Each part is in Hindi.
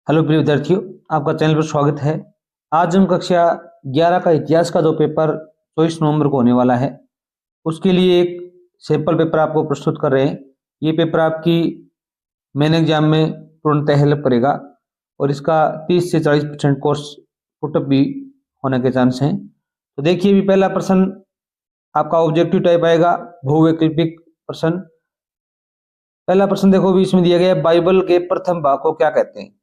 हेलो प्रिय विद्यार्थियों, आपका चैनल पर स्वागत है। आज हम कक्षा 11 का इतिहास का जो पेपर 24 नवंबर को होने वाला है उसके लिए एक सैंपल पेपर आपको प्रस्तुत कर रहे हैं। ये पेपर आपकी मेन एग्जाम में पूर्णतः हेल्प करेगा और इसका 30 से 40% कोर्स पुटअप भी होने के चांस हैं। तो देखिए, भी पहला प्रश्न आपका ऑब्जेक्टिव टाइप आएगा, बहुवैकल्पिक प्रश्न। पहला प्रश्न देखो, भी इसमें दिया गया है, बाइबल के प्रथम भाग को क्या कहते हैं?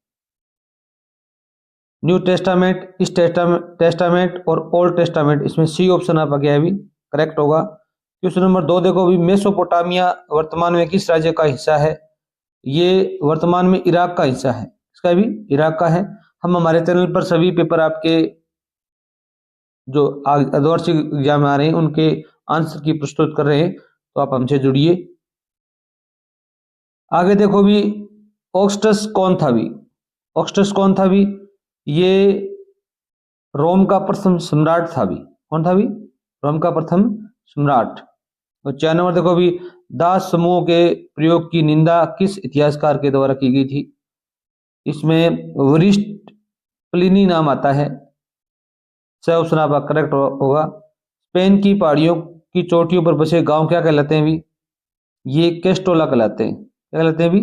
न्यू टेस्टामेंट, इस टेस्टामेंट और ओल्ड टेस्टामेंट। इसमें सी ऑप्शन आपका क्या है भी करेक्ट होगा। क्वेश्चन नंबर 2 देखो, भी मेसोपोटामिया वर्तमान में किस राज्य का हिस्सा है? ये वर्तमान में इराक का हिस्सा है। इसका भी इराक का है। हम हमारे चैनल पर सभी पेपर आपके जो वार्षिक एग्जाम में आ रहे हैं उनके आंसर की प्रस्तुत कर रहे हैं, तो आप हमसे जुड़िए। आगे देखो भी, ऑगस्टस कौन था भी? ऑगस्टस कौन था भी? ये रोम का प्रथम सम्राट था भी। कौन था भी? रोम का प्रथम सम्राट। और 4 नंबर देखो भी, दास समूह के प्रयोग की निंदा किस इतिहासकार के द्वारा की गई थी? इसमें वरिष्ठ प्लिनी नाम आता है। सही ऑप्शन आपका करेक्ट होगा। स्पेन की पहाड़ियों की चोटियों पर बसे गांव क्या कहलाते हैं भी? ये केस्टोला कहलाते हैं। क्या कहलाते हैं भी?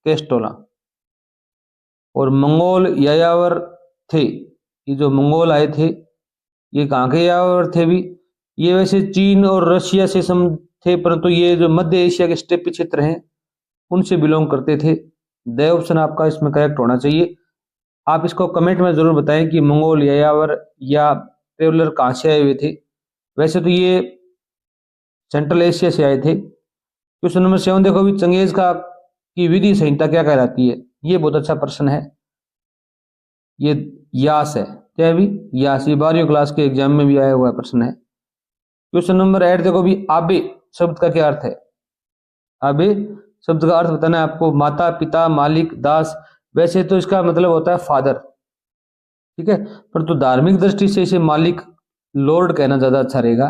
केस्टोला। और मंगोल यायावर थे, ये जो मंगोल आए थे ये कहाँ के यायावर थे भी? ये वैसे चीन और रशिया से सम थे, परंतु ये जो मध्य एशिया के स्टेपी क्षेत्र हैं उनसे बिलोंग करते थे। द ऑप्शन आपका इसमें करेक्ट होना चाहिए। आप इसको कमेंट में जरूर बताएं कि मंगोल यायावर या ट्रेवलर कहाँ से आए हुए थे। वैसे तो ये सेंट्रल एशिया से आए थे। क्वेश्चन नंबर 7 देखो भी, चंगेज का की विधि संहिता क्या कहलाती है? ये बहुत अच्छा प्रश्न है। ये यास है। क्या है भी? यास। ये 12वीं क्लास के एग्जाम में भी आया हुआ प्रश्न है। क्वेश्चन नंबर 8 देखो भी, आबे शब्द का क्या अर्थ है? आबे शब्द का अर्थ बताना है आपको। माता, पिता, मालिक, दास। वैसे तो इसका मतलब होता है फादर, ठीक है, परंतु धार्मिक दृष्टि से इसे मालिक, लॉर्ड कहना ज्यादा अच्छा रहेगा।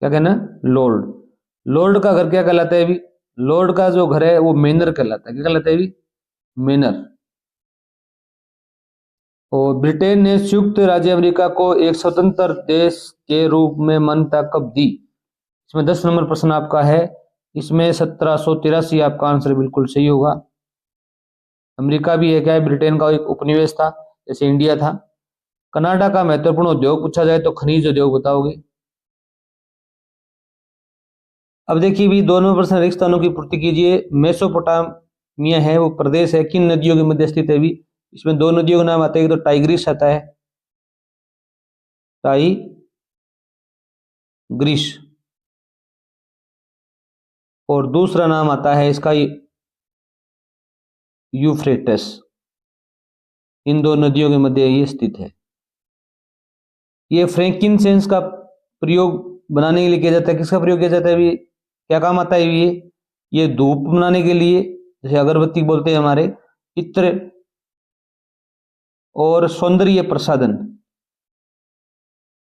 क्या कहना? लॉर्ड। लॉर्ड का घर क्या कहलाता है भी? लॉर्ड का जो घर है वो मेनर कहलाता है। क्या कहलाता है भी? मेनर। और ब्रिटेन ने संयुक्त राज्य अमेरिका को एक स्वतंत्र देश के रूप में मान्यता कब दी? इसमें 10 नंबर प्रश्न आपका है। इसमें 1783 आपका आंसर बिल्कुल सही होगा। अमेरिका भी है, क्या है, ब्रिटेन का एक उपनिवेश था, जैसे इंडिया था। कनाडा का महत्वपूर्ण उद्योग पूछा जाए तो खनिज उद्योग बताओगे। अब देखिए भी, दोनों प्रश्न रिक्त स्थानों की पूर्ति कीजिए। मेसोपोटामिया है वो प्रदेश है, किन नदियों के मध्य स्थित है भी? इसमें दो नदियों के नाम आते हैं, तो टाइग्रिस आता है, टाइग्रिस, और दूसरा नाम आता है इसका यूफ्रेटस। इन दो नदियों के मध्य ये स्थित है। ये फ्रैंकिनसेंस का प्रयोग बनाने के लिए किया जाता है। किसका प्रयोग किया जाता है भी? क्या काम आता है ये धूप बनाने के लिए, जैसे अगरबत्ती बोलते हैं हमारे, इत्र, और सौंदर्य प्रसाधन,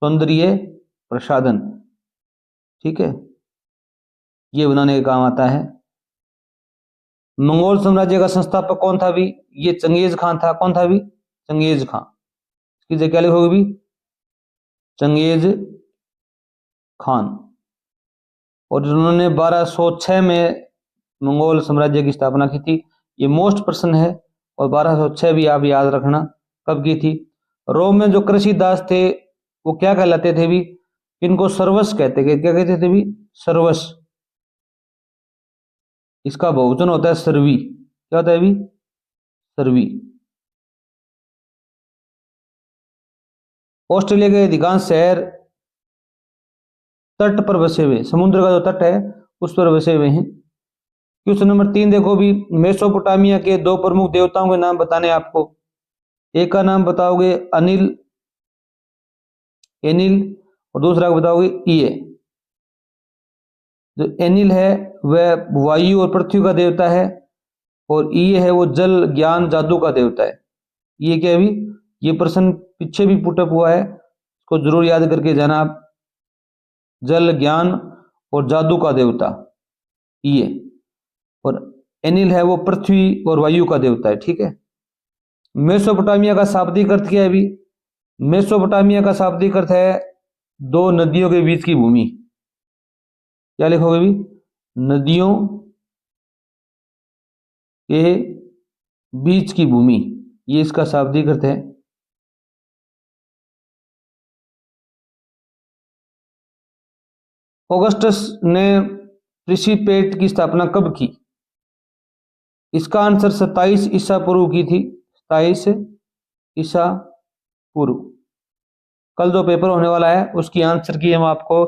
सौंदर्य प्रसाधन, ठीक है, ये बनाने का काम आता है। मंगोल साम्राज्य का संस्थापक कौन था भी? ये चंगेज खान था। कौन था भी? Genghis Khan. इसकी जगह क्या लिखोगे भी? Genghis Khan. और उन्होंने 1206 में मंगोल साम्राज्य की स्थापना की थी। ये मोस्ट प्रश्न है। और 1206 भी आप याद रखना कब की थी। रोम में जो कृषि दास थे वो क्या कहलाते थे भी? इनको सर्वस कहते थे। क्या कहते थे भी? सर्वस। इसका बहुवचन होता है सर्वी। क्या होता है भी? सर्वी। ऑस्ट्रेलिया के अधिकांश शहर तट पर बसे हुए, समुद्र का जो तट है उस पर बसे हुए हैं। क्वेश्चन नंबर 3 देखो भी, मेसोपोटामिया के दो प्रमुख देवताओं के नाम बताने आपको। एक का नाम बताओगे अनिल, एनिल, और दूसरा को बताओगे ईए। जो एनिल है वह वायु और पृथ्वी का देवता है, और ईए है वो जल, ज्ञान, जादू का देवता है। ये क्या है भी? ये प्रश्न पीछे भी पुटअप हुआ है, इसको जरूर याद करके जाना आप। जल, ज्ञान और जादू का देवता ये, और एनिल है वो पृथ्वी और वायु का देवता है, ठीक है। मेसोपोटामिया का शाब्दिक अर्थ क्या है अभी? मेसोपोटामिया का शाब्दिक अर्थ है दो नदियों के बीच की भूमि। क्या लिखोगे अभी? नदियों के बीच की भूमि, ये इसका शाब्दिक अर्थ है। ऑगस्टस ने प्रिंसिपेट की स्थापना कब की? इसका आंसर 27 ईसा पूर्व की थी। 27 ईसा पूर्व। कल जो पेपर होने वाला है उसकी आंसर की हम आपको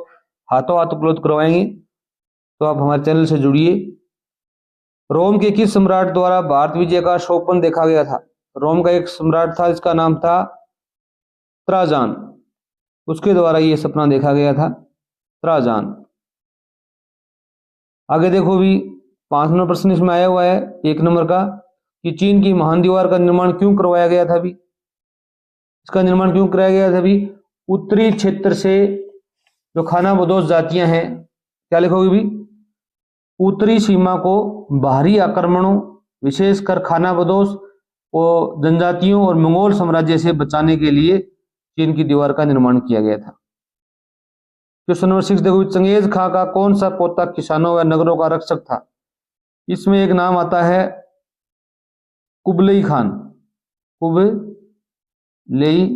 हाथों हाथ उपलब्ध करवाएंगे, तो आप हमारे चैनल से जुड़िए। रोम के किस सम्राट द्वारा भारत विजय का स्वप्न देखा गया था? रोम का एक सम्राट था, इसका नाम था त्राजान, उसके द्वारा ये सपना देखा गया था, त्राजान। आगे देखो भी 5 नंबर प्रश्न इसमें आया हुआ है 1 नंबर का, कि चीन की महान दीवार का निर्माण क्यों करवाया गया था भी? इसका निर्माण क्यों कराया गया था भी? उत्तरी क्षेत्र से जो खानाबदोश जातियां हैं, क्या लिखोगे भी? उत्तरी सीमा को बाहरी आक्रमणों, विशेषकर खानाबदोश और जनजातियों और मंगोल साम्राज्य से बचाने के लिए चीन की दीवार का निर्माण किया गया था। क्वेश्चन नंबर 6 देखो, चंगेज खां का कौन सा पोता किसानों व नगरों का रक्षक था? इसमें एक नाम आता है कुबलई खान, कुबलई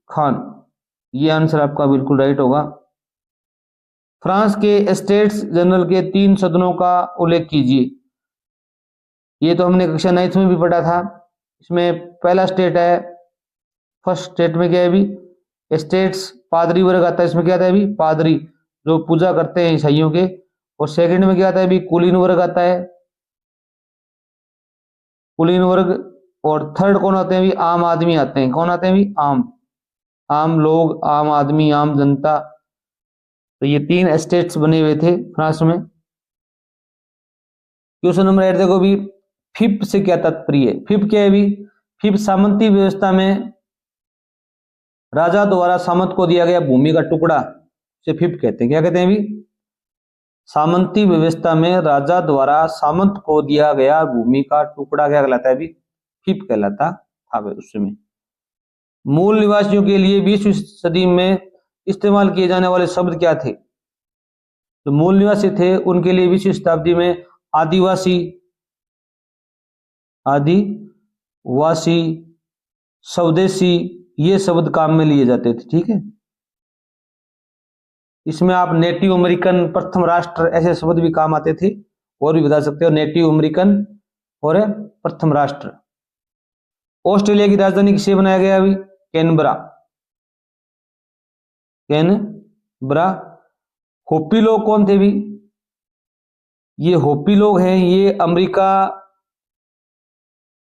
खान, ये आंसर आपका बिल्कुल राइट होगा। फ्रांस के स्टेट्स जनरल के 3 सदनों का उल्लेख कीजिए। ये तो हमने कक्षा 9 में भी पढ़ा था। इसमें पहला स्टेट है, फर्स्ट स्टेट में क्या है भी? स्टेट्स पादरी वर्ग आता है, इसमें क्या आता है भी? पादरी जो पूजा करते हैं ईसाइयों के। और सेकंड में क्या आता है भी? कुलीन वर्ग आता है, कुलीन वर्ग। और थर्ड कौन आते हैं भी? आम आदमी आते हैं। कौन आते हैं भी? आम लोग, आम आदमी, आम जनता। तो ये 3 स्टेट्स बने हुए थे फ्रांस में। क्वेश्चन नंबर 8 देखो भी, फिप से क्या तात्पर्य है? फिप क्या है भी? फिप सामंती व्यवस्था में राजा द्वारा सामंत को दिया गया भूमि का टुकड़ा से फिप कहते हैं। क्या कहते हैं भी? सामंती व्यवस्था में राजा द्वारा सामंत को दिया गया भूमि का टुकड़ा क्या कहलाता है भी? फिप कहलाता था उस समय। मूल निवासियों के लिए 20वीं सदी में इस्तेमाल किए जाने वाले शब्द क्या थे? जो मूल निवासी थे उनके लिए 20वीं शताब्दी में आदिवासी, आदिवासी, स्वदेशी, ये शब्द काम में लिए जाते थे। ठीक है, इसमें आप नेटिव अमेरिकन, प्रथम राष्ट्र, ऐसे शब्द भी काम आते थे। और भी बता सकते हो, नेटिव अमेरिकन और प्रथम राष्ट्र। ऑस्ट्रेलिया की राजधानी किसे बनाया गया अभी? Canberra, Canberra. होपी लोग कौन थे भी? ये होपी लोग हैं, ये अमेरिका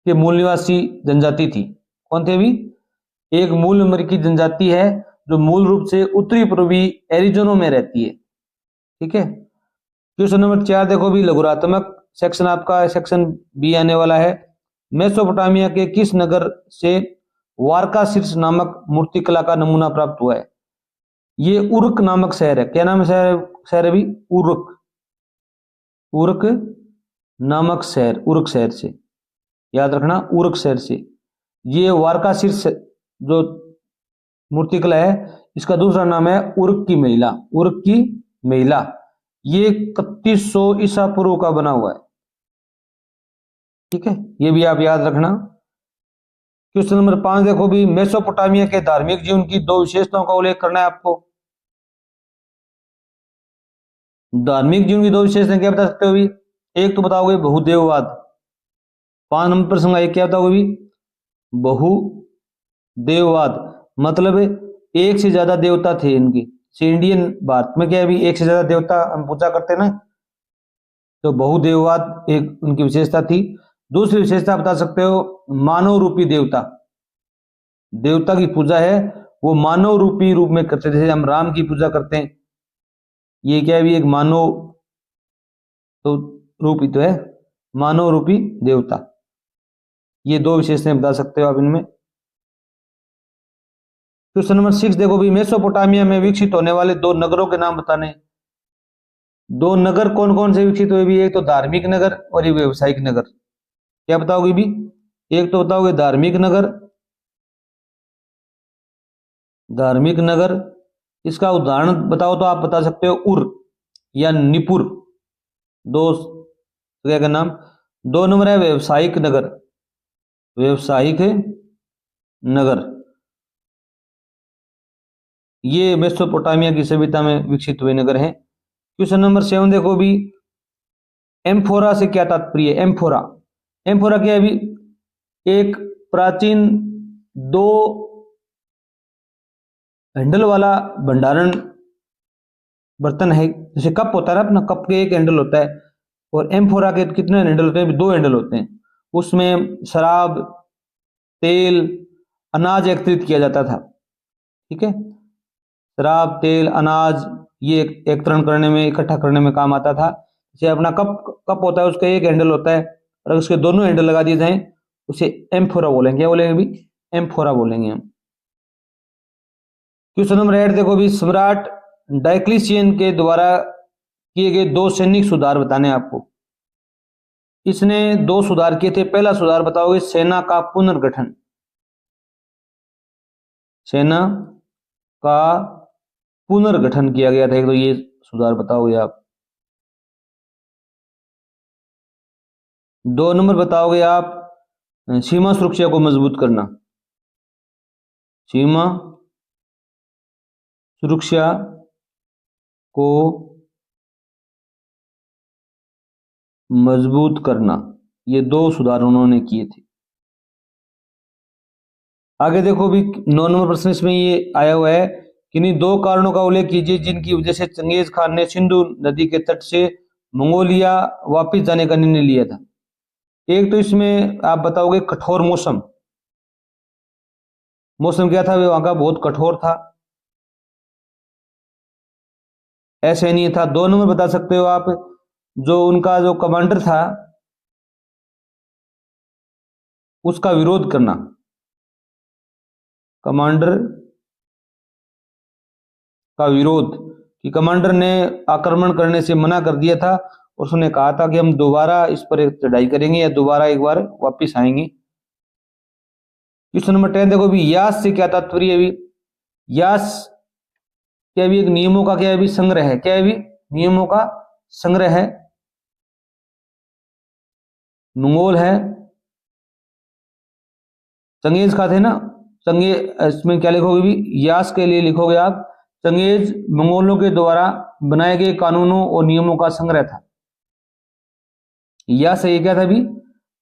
के मूल निवासी जनजाति थी। कौन थे भी? एक मूल अमेरिकी जनजाति है जो मूल रूप से उत्तरी पूर्वी एरिजोना में रहती है। ठीक है। क्वेश्चन नंबर 4 देखो भी, लघुरात्मक सेक्शन आपका सेक्शन बी आने वाला है। मेसोपोटामिया के किस नगर से वारका शीर्ष नामक मूर्तिकला का नमूना प्राप्त हुआ है? ये उर्क नामक शहर है। क्या नाम है शहर है भी? उर्क, उर्क नामक शहर, उर्क शहर से, याद रखना, उर्क शहर से। ये वारका शीर्ष जो मूर्तिकला है, इसका दूसरा नाम है उर्क की महिला, उर्क की महिला। ये 3100 ईसा पूर्व का बना हुआ है। ठीक है, ये भी आप याद रखना। क्वेश्चन नंबर 5 देखो भी, मेसोपोटामिया के धार्मिक जीवन की 2 विशेषताओं का उल्लेख करना है आपको। धार्मिक जीवन की 2 विशेषताएं क्या बता सकते हो भी? एक तो बताओगे बहुदेववाद। 5 नंबर प्रश्न का एक क्या बताओगे भी? बहुदेववाद, मतलब एक से ज्यादा देवता थे इनकी। इंडियन भारत में क्या है भी? एक से ज्यादा देवता हम पूजा करते हैं ना, तो बहुदेववाद एक उनकी विशेषता थी। दूसरी विशेषता बता सकते हो, मानव रूपी देवता, देवता की पूजा है वो मानव रूपी रूप में करते थे। जैसे हम राम की पूजा करते हैं, ये क्या है भी? एक मानव तो रूपी तो है, मानव रूपी देवता। ये 2 विशेषताएं बता सकते हो आप इनमें। क्वेश्चन नंबर 6 देखो भी, मेसोपोटामिया में विकसित होने वाले 2 नगरों के नाम बताने। 2 नगर कौन कौन से विकसित हुए भी? एक तो धार्मिक नगर और एक व्यवसायिक नगर। क्या बताओगे भी? एक तो बताओगे धार्मिक नगर, धार्मिक नगर। इसका उदाहरण बताओ तो आप बता सकते हो उर या निपुर, दो जगह का नाम। 2 नंबर है व्यवसायिक नगर, व्यवसायिक नगर। ये मेसोपोटामिया की सभ्यता में विकसित हुए नगर हैं। क्वेश्चन नंबर 7 देखो भी, एम्फोरा से क्या तात्पर्य है? एम्फोरा, एम्फोरा क्या है भी? एक प्राचीन 2 हैंडल वाला भंडारण बर्तन है। जैसे कप होता है ना अपना, कप के एक हैंडल होता है, और एम्फोरा के कितने हैंडल होते हैं? 2 हैंडल होते हैं। उसमें शराब, तेल, अनाज एकत्रित किया जाता था। ठीक है, शराब, तेल, अनाज ये एकत्रण करने में, इकट्ठा करने में काम आता था। जैसे अपना कप कप होता है, उसका एक हैंडल होता है, और उसके दोनों हैंडल लगा दिए जाएं उसे एम्फोरा बोलेंगे। क्या बोलेंगे भी? एम्फोरा बोलेंगे हम। क्वेश्चन नंबर 8 देखो भी, सम्राट डायक्लिशियन के द्वारा किए गए 2 सैनिक सुधार बताने आपको। इसने 2 सुधार किए थे। पहला सुधार बताओगे सेना का पुनर्गठन, सेना का पुनर्गठन किया गया था एक, तो ये सुधार बताओगे आप। 2 नंबर बताओगे आप सीमा सुरक्षा को मजबूत करना, सीमा सुरक्षा को मजबूत करना। ये 2 सुधार उन्होंने किए थे। आगे देखो भी 9 नंबर प्रश्न इसमें ये आया हुआ है, किन्हीं 2 कारणों का उल्लेख कीजिए जिनकी वजह से चंगेज खान ने सिंधु नदी के तट से मंगोलिया वापस जाने का निर्णय लिया था। एक तो इसमें आप बताओगे कठोर मौसम, मौसम क्या था? वहां का बहुत कठोर था, ऐसे नहीं था। 2 नंबर बता सकते हो आप, जो उनका जो कमांडर था उसका विरोध करना, कमांडर का विरोध, कि कमांडर ने आक्रमण करने से मना कर दिया था, और उसने कहा था कि हम दोबारा इस पर एक चढ़ाई करेंगे या दोबारा एक बार वापस आएंगे। क्वेश्चन नंबर 10 देखो भी, यास से क्या तात्पर्य है भी? यास क्या भी? एक नियमों का क्या है भी? संग्रह है। क्या है भी? नियमों का संग्रह है। मंगोल है, चंगेज खा थे ना, चंगेज, इसमें क्या लिखोगे भी? यास के लिए लिखोगे आप, चंगेज मंगोलों के द्वारा बनाए गए कानूनों और नियमों का संग्रह था। यास ये क्या था भी?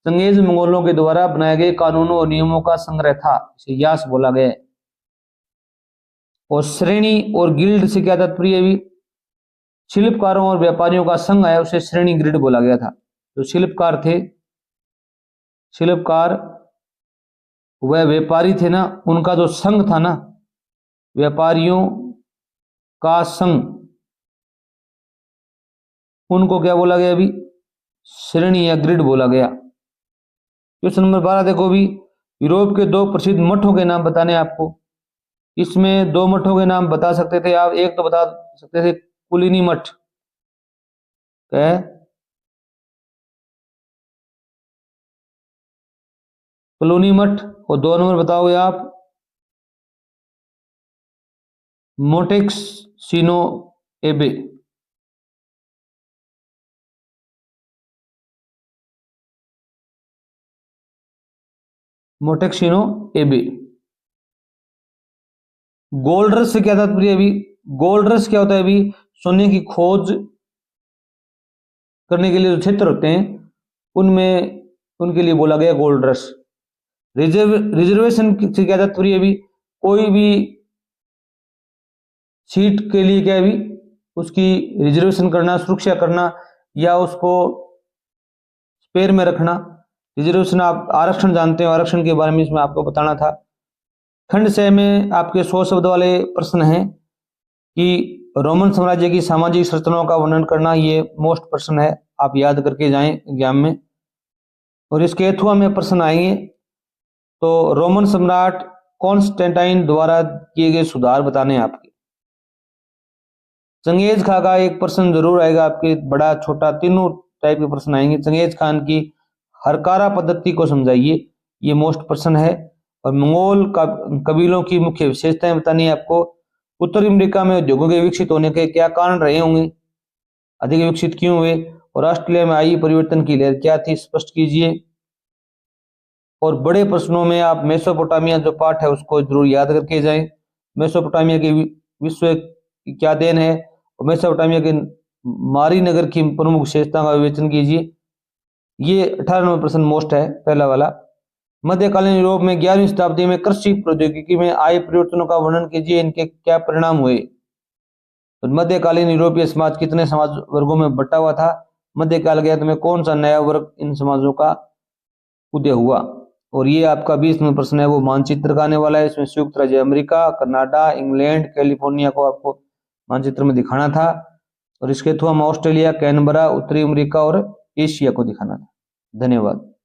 चंगेज मंगोलों के द्वारा बनाए गए कानूनों और नियमों का संग्रह था, इसे यास बोला गया है। और श्रेणी और गिल्ड से क्या तात्पर्य भी? शिल्पकारों और व्यापारियों का संघ है, उसे श्रेणी ग्रिड बोला गया था। जो शिल्पकार थे, शिल्पकार वह व्यापारी थे ना, उनका जो संघ था ना, व्यापारियों का संघ, उनको क्या बोला गया अभी? श्रेणी या ग्रिड बोला गया। क्वेश्चन नंबर 12 देखो भी, यूरोप के 2 प्रसिद्ध मठों के नाम बताने आपको। इसमें 2 मठों के नाम बता सकते थे आप। एक तो बता सकते थे कुलीनी मठ, क्या है? कुलीनी मठ। और 2 नंबर बताओगे आप मोटेक्सिनो एबे, मोटेक्सिनो एबे। गोल्ड रश से क्या तात्पर्य अभी? गोल्ड रश क्या होता है अभी? सोने की खोज करने के लिए जो क्षेत्र होते हैं उनमें, उनके लिए बोला गया गोल्ड रश। रिजर्वेशन से क्या तात्पर्य अभी? कोई भी सीट के लिए क्या भी? उसकी रिजर्वेशन करना, सुरक्षा करना, या उसको स्पेयर में रखना। रिजर्वेशन आप आरक्षण जानते हो, आरक्षण के बारे में इसमें आपको बताना था। खंड 6 में आपके 100 शब्द वाले प्रश्न हैं कि रोमन साम्राज्य की सामाजिक संरचनाओं का वर्णन करना। ये मोस्ट प्रश्न है, आप याद करके जाएं एग्जाम में। और इसके अथवा में प्रश्न आएंगे, तो रोमन सम्राट कॉन्स्टेंटाइन द्वारा किए गए सुधार बताने आपके। चंगेज खां का एक प्रश्न जरूर आएगा आपके, बड़ा छोटा तीनों टाइप के प्रश्न आएंगे। चंगेज खान की हरकारा पद्धति को समझाइए, ये मोस्ट प्रश्न है। और मंगोल कबीलों की मुख्य विशेषताएं बतानी है आपको। उत्तरी अमेरिका में उद्योगों के विकसित होने के क्या कारण रहे होंगे, अधिक विकसित क्यों हुए, और ऑस्ट्रेलिया में आई परिवर्तन की लहर क्या थी, स्पष्ट कीजिए। और बड़े प्रश्नों में आप मेसोपोटामिया जो पार्ट है उसको जरूर याद करके जाएं। मेसोपोटामिया के विश्व की क्या देन है, और मेसोपोटामिया के मारी नगर की प्रमुख विशेषता का विवेचन कीजिए। ये 18 नंबर प्रश्न मोस्ट है, पहला वाला। मध्यकालीन यूरोप में 11वीं शताब्दी में कृषि प्रौद्योगिकी में आए परिवर्तनों का वर्णन कीजिए, इनके क्या परिणाम हुए। तो मध्यकालीन यूरोपीय समाज कितने समाज वर्गों में बटा हुआ था, मध्यकाल के अंत में कौन सा नया वर्ग इन समाजों का उदय हुआ। और ये आपका 20 नंबर प्रश्न है, वो मानचित्र का आने वाला है। इसमें संयुक्त राज्य अमेरिका, कनाडा, इंग्लैंड, कैलिफोर्निया को आपको मानचित्र में दिखाना था, और इसके थ्रू हम ऑस्ट्रेलिया, कैनबरा, उत्तरी अमेरिका और एशिया को दिखाना था। धन्यवाद।